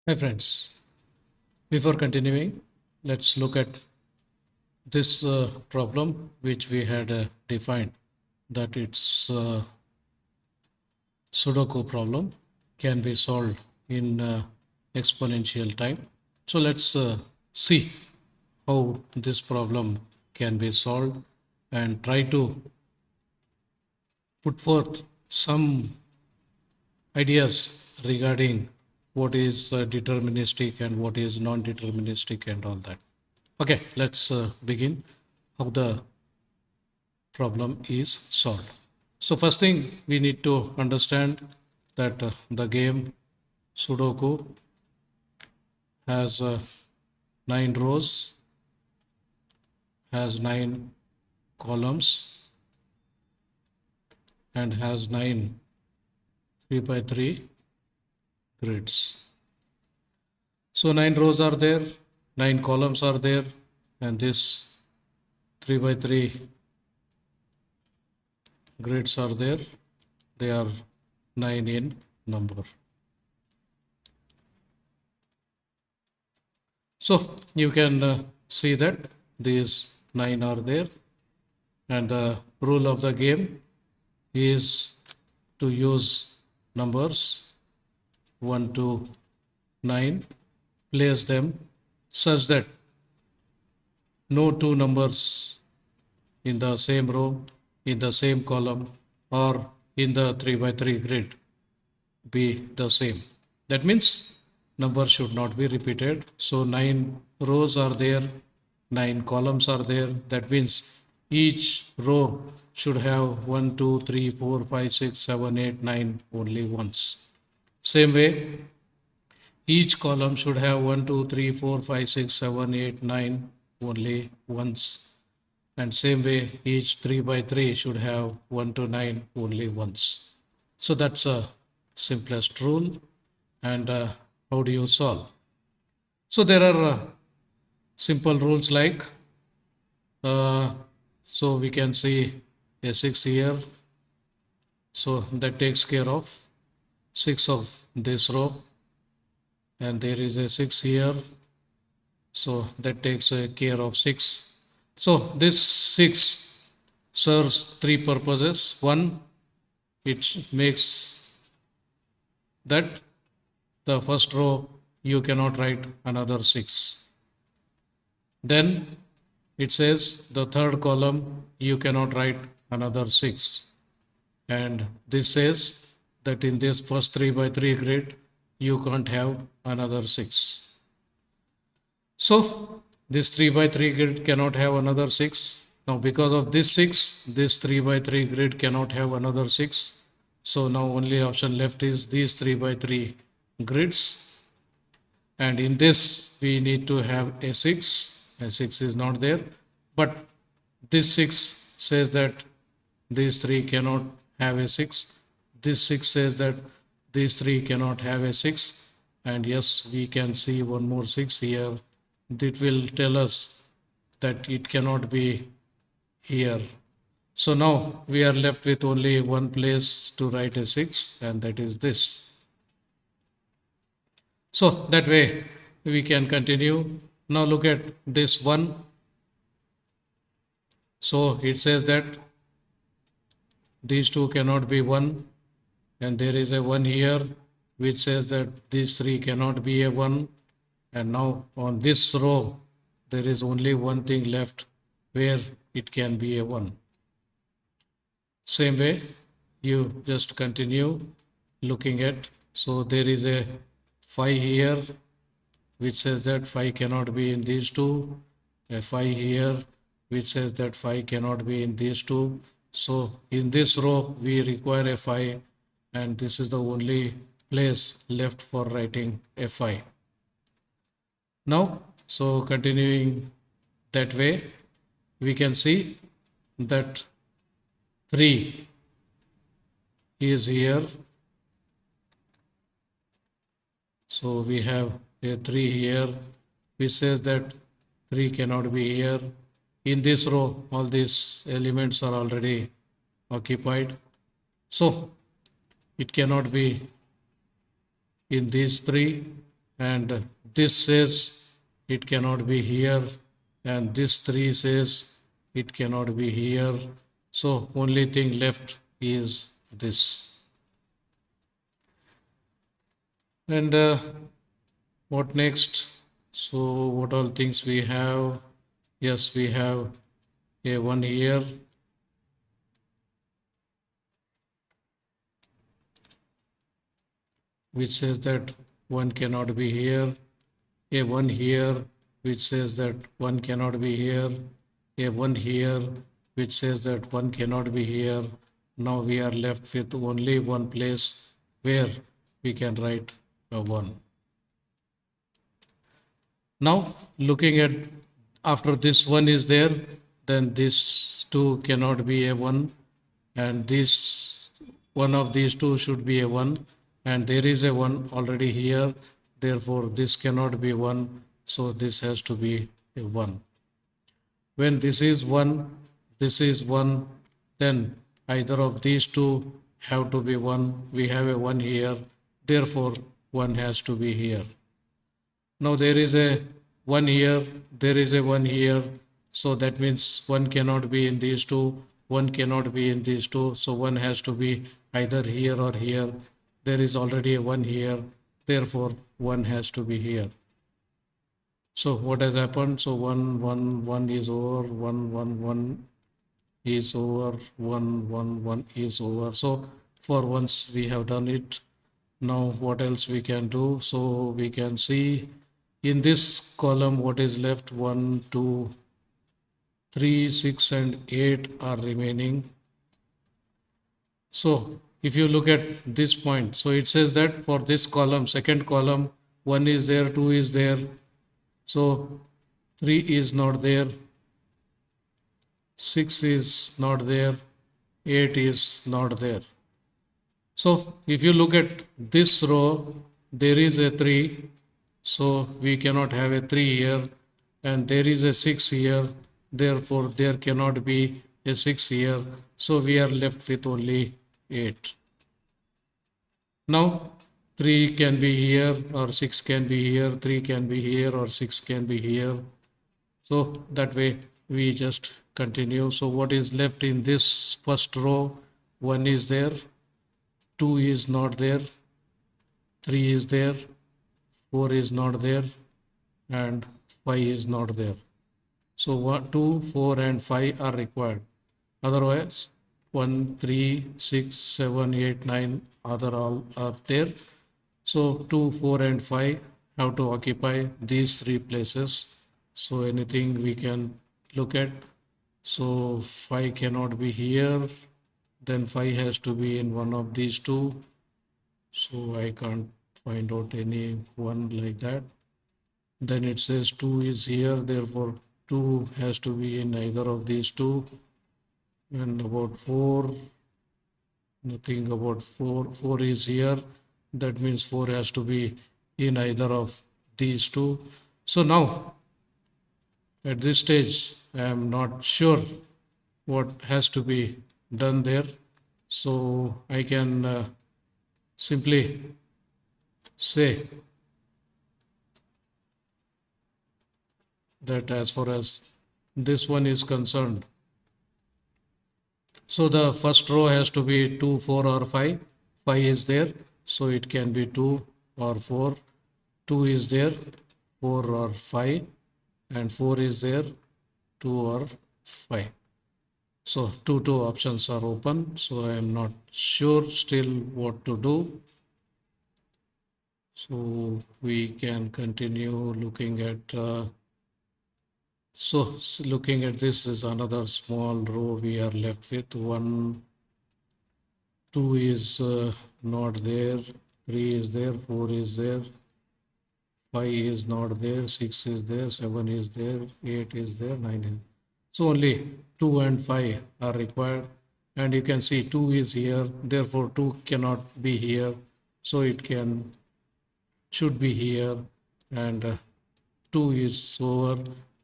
Hi friends, before continuing, let's look at this problem which we had defined, that it's Sudoku problem can be solved in exponential time. So let's see how this problem can be solved and try to put forth some ideas regarding what is deterministic and what is non-deterministic and all that. Okay, let's begin how the problem is solved. So first thing we need to understand that the game Sudoku has 9 rows, has 9 columns, and has 9 3 by 3 grids. So 9 rows are there, 9 columns are there, and this 3 by 3 grids are there. They are 9 in number. So you can see that these 9 are there, and the rule of the game is to use numbers 1 to 9, place them such that no two numbers in the same row, in the same column, or in the 3 by 3 grid be the same. That means number should not be repeated. So 9 rows are there, 9 columns are there. That means each row should have 1, 2, 3, 4, 5, 6, 7, 8, 9 only once. Same way, each column should have 1, 2, 3, 4, 5, 6, 7, 8, 9 only once. And same way, each 3 by 3 should have 1 to 9 only once. So that's a simplest rule. And how do you solve? So there are simple rules like, so we can see a 6 here. So that takes care of 6 of this row. And there is a 6 here. So that takes care of 6. So this 6 serves 3 purposes. One, it makes that the first row you cannot write another 6. Then it says the third column you cannot write another 6. And this says that in this first 3 by 3 grid you can't have another 6. So this 3 by 3 grid cannot have another 6. Now because of this 6, this 3 by 3 grid cannot have another 6. So now only option left is these 3 by 3 grids. And in this we need to have a 6. A 6 is not there. But this 6 says that these 3 cannot have a 6. This 6 says that these 3 cannot have a 6. And yes, we can see one more 6 here. That will tell us that it cannot be here. So now we are left with only one place to write a 6, and that is this. So that way we can continue. Now look at this 1. So it says that these two cannot be 1, and there is a 1 here which says that these 3 cannot be a 1. And now on this row there is only one thing left where it can be a 1. Same way you just continue looking at. So there is a 5 here which says that 5 cannot be in these two. A 5 here which says that 5 cannot be in these two. So in this row we require a 5, and this is the only place left for writing a 5. Now, so continuing that way, we can see that 3 is here. So we have a 3 here which says that 3 cannot be here. In this row, all these elements are already occupied. So it cannot be in these 3, and this says it cannot be here, and this 3 says it cannot be here. So only thing left is this. And what next? So what all things we have? Yes, we have a 1 here, which says that 1 cannot be here, a 1 here which says that 1 cannot be here, a 1 here which says that 1 cannot be here. Now we are left with only one place where we can write a 1. Now looking at after this 1 is there, then this 2 cannot be a 1, and this one of these two should be a 1, and there is a 1 already here, therefore this cannot be 1, so this has to be a 1. When this is 1, this is 1, then either of these two have to be 1. We have a 1 here, therefore 1 has to be here. Now there is a 1 here, there is a 1 here, so that means 1 cannot be in these two, 1 cannot be in these two, so 1 has to be either here or here. There is already a 1 here, therefore 1 has to be here. So what has happened? So 1, 1, 1 is over, 1, 1, 1 is over, 1, 1, 1 is over. So for once we have done it. Now what else we can do? So we can see in this column what is left. 1, 2, 3, 6 and 8 are remaining. So if you look at this point, so it says that for this column, second column, 1 is there, 2 is there, so 3 is not there, 6 is not there, 8 is not there. So if you look at this row, there is a 3, so we cannot have a 3 here, and there is a 6 here, therefore there cannot be a 6 here, so we are left with only 8. Now 3 can be here or 6 can be here, 3 can be here or 6 can be here. So that way we just continue. So what is left in this first row? 1 is there, 2 is not there, 3 is there, 4 is not there, and 5 is not there. So 1, 2, 4 and 5 are required. Otherwise 1, 3, 6, 7, 8, 9 other all are there. So 2, 4 and 5 have to occupy these 3 places. So anything we can look at. So 5 cannot be here, then 5 has to be in one of these two. So I can't find out any one like that. Then it says 2 is here, therefore 2 has to be in either of these two. And about 4, nothing about 4. 4 is here, that means 4 has to be in either of these two. So now at this stage I am not sure what has to be done there. So I can simply say that as far as this one is concerned, so the first row has to be 2, 4 or 5. 5 is there, so it can be 2 or 4. 2 is there, 4 or 5, and 4 is there, 2 or 5. So two options are open, so I am not sure still what to do. So we can continue looking at so looking at this is another small row we are left with. 1, 2 is not there, 3 is there, 4 is there, 5 is not there, 6 is there, 7 is there, 8 is there, 9 is. So only 2 and 5 are required, and you can see 2 is here, therefore 2 cannot be here, so it should be here, and 2 is over,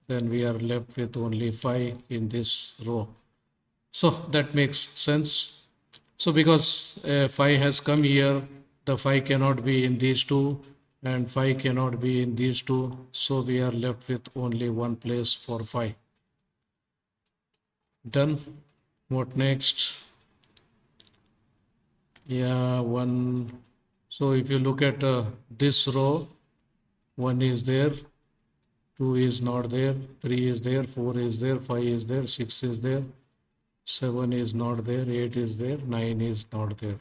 then we are left with only 5 in this row. So that makes sense. So because 5 has come here, the 5 cannot be in these two, and 5 cannot be in these two, so we are left with only one place for 5. Done. What next? Yeah, 1. So if you look at this row, 1 is there, 2 is not there, 3 is there, 4 is there, 5 is there, 6 is there, 7 is not there, 8 is there, 9 is not there.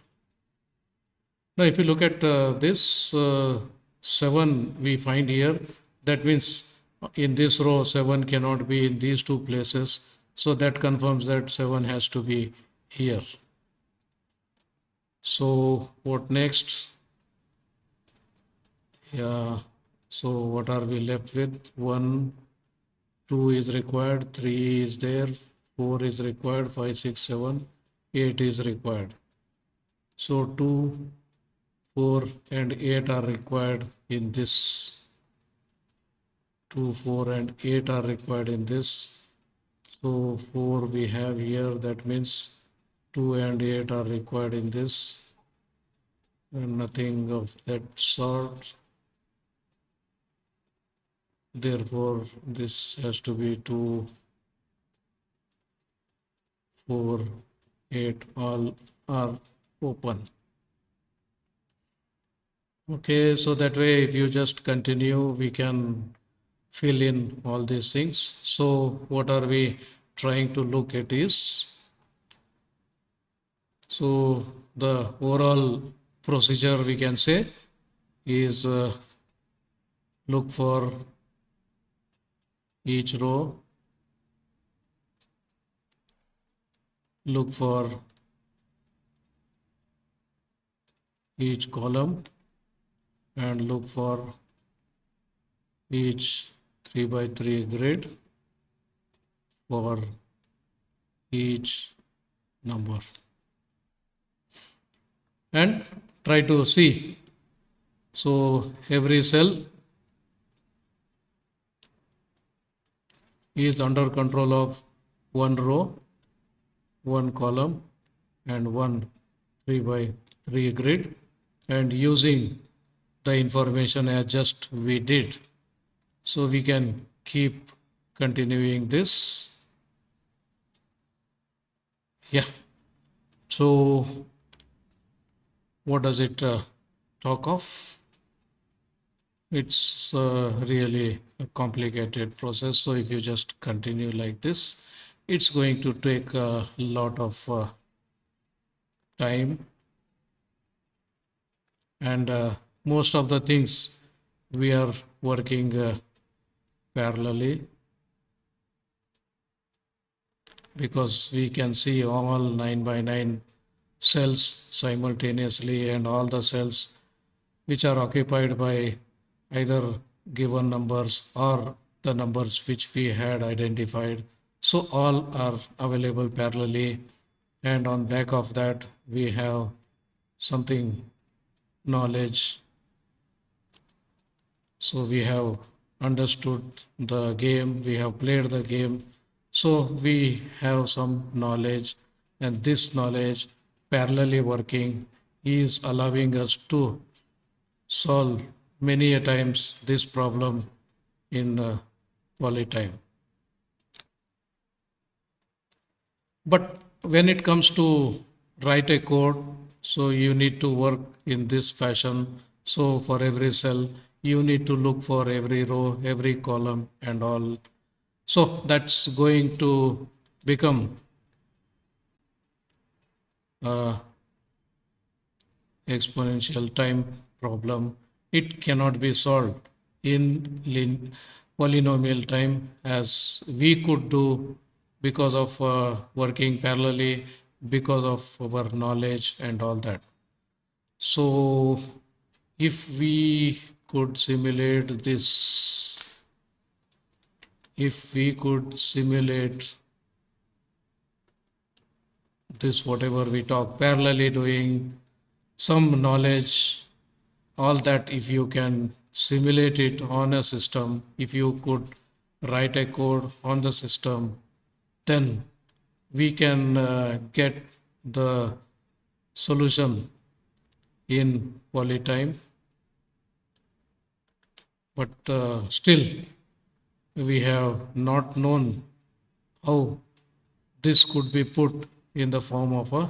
Now, if you look at this 7 we find here, that means in this row 7 cannot be in these two places. So that confirms that 7 has to be here. So what next? Yeah. So what are we left with? 1, 2 is required, 3 is there, 4 is required, 5, 6, 7, 8 is required. So 2, 4 and 8 are required in this. 2, 4 and 8 are required in this. So 4 we have here, that means 2 and 8 are required in this, and nothing of that sort. Therefore, this has to be 2, 4, 8, all are open. Okay, so that way if you just continue, we can fill in all these things. So what are we trying to look at is, so the overall procedure we can say is look for each row, look for each column, and look for each 3 by 3 grid for each number, and try to see. So every cell is under control of one row, one column, and one 3 by 3 grid, and using the information as just we did. So we can keep continuing this. Yeah. So what does it talk of? It's really a complicated process. So if you just continue like this, it's going to take a lot of time, and most of the things we are working parallelly, because we can see all 9 by 9 cells simultaneously, and all the cells which are occupied by either given numbers or the numbers which we had identified. So all are available parallelly, and on back of that we have something knowledge. So we have understood the game, we have played the game, so we have some knowledge, and this knowledge parallelly working is allowing us to solve many a times this problem in polytime. But when it comes to write a code, so you need to work in this fashion. So for every cell, you need to look for every row, every column, and all. So that's going to become exponential time problem. It cannot be solved in polynomial time as we could do, because of working parallelly, because of our knowledge and all that. So if we could simulate this, if we could simulate this, whatever we talk parallelly doing, some knowledge, all that, if you can simulate it on a system, if you could write a code on the system, then we can get the solution in polytime. but still we have not known how this could be put in the form of a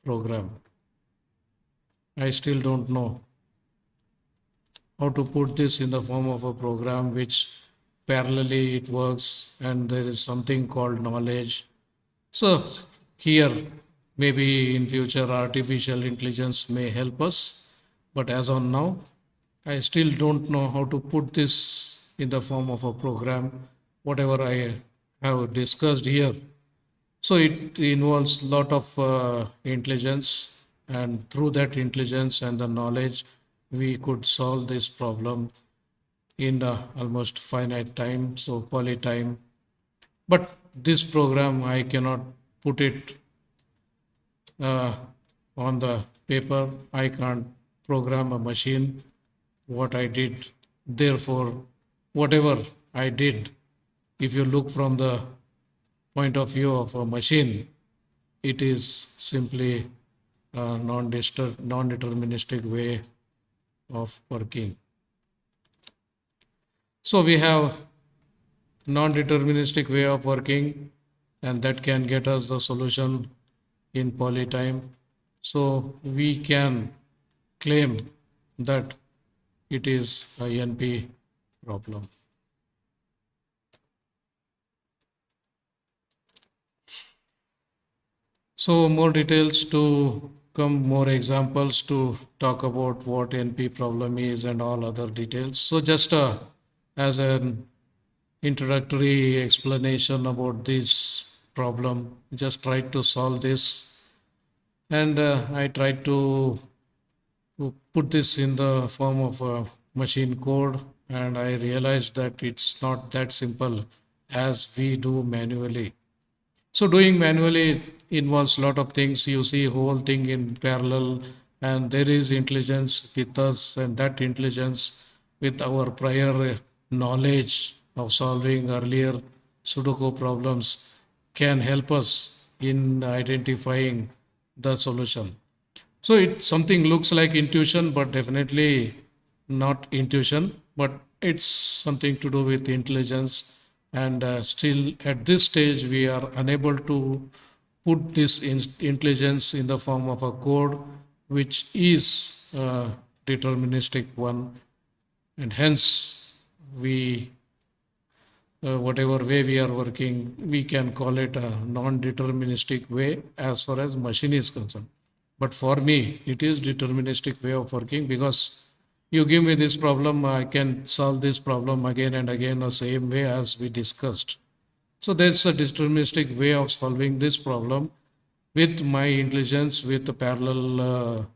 program. I still don't know how to put this in the form of a program which parallelly it works, and there is something called knowledge. So here maybe in future artificial intelligence may help us, but as on now I still don't know how to put this in the form of a program, whatever I have discussed here. So it involves a lot of intelligence, and through that intelligence and the knowledge, we could solve this problem in almost finite time, so poly time. But this program, I cannot put it uh, on the paper. I can't program a machine what I did. Therefore, whatever I did, if you look from the point of view of a machine, it is simply a non-deterministic way of working. So we have non-deterministic way of working, and that can get us the solution in poly time. So we can claim that it is a NP problem. So more details to come, more examples to talk about what NP problem is and all other details. So just as an introductory explanation about this problem, just tried to solve this, and I tried to put this in the form of a machine code, and I realized that it's not that simple as we do manually. So doing manually involves a lot of things. You see whole thing in parallel, and there is intelligence with us, and that intelligence with our prior knowledge of solving earlier Sudoku problems can help us in identifying the solution. So it something looks like intuition, but definitely not intuition, but it's something to do with intelligence. And still at this stage, we are unable to put this intelligence in the form of a code, which is a deterministic one. And hence, we whatever way we are working, we can call it a non-deterministic way as far as machine is concerned. But for me, it is deterministic way of working, because you give me this problem, I can solve this problem again and again the same way as we discussed. So there's a deterministic way of solving this problem with my intelligence, with the parallel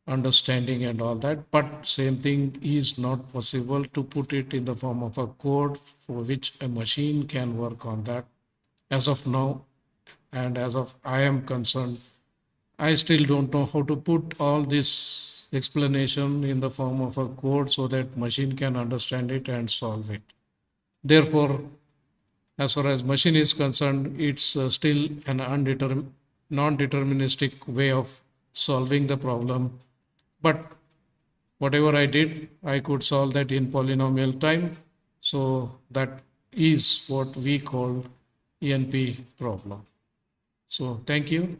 understanding and all that. But same thing is not possible to put it in the form of a code for which a machine can work on that as of now. And as of I am concerned, I still don't know how to put all this explanation in the form of a code so that machine can understand it and solve it. Therefore, as far as machine is concerned, it's still an non-deterministic way of solving the problem. But whatever I did, I could solve that in polynomial time. So that is what we call ENP problem. So thank you.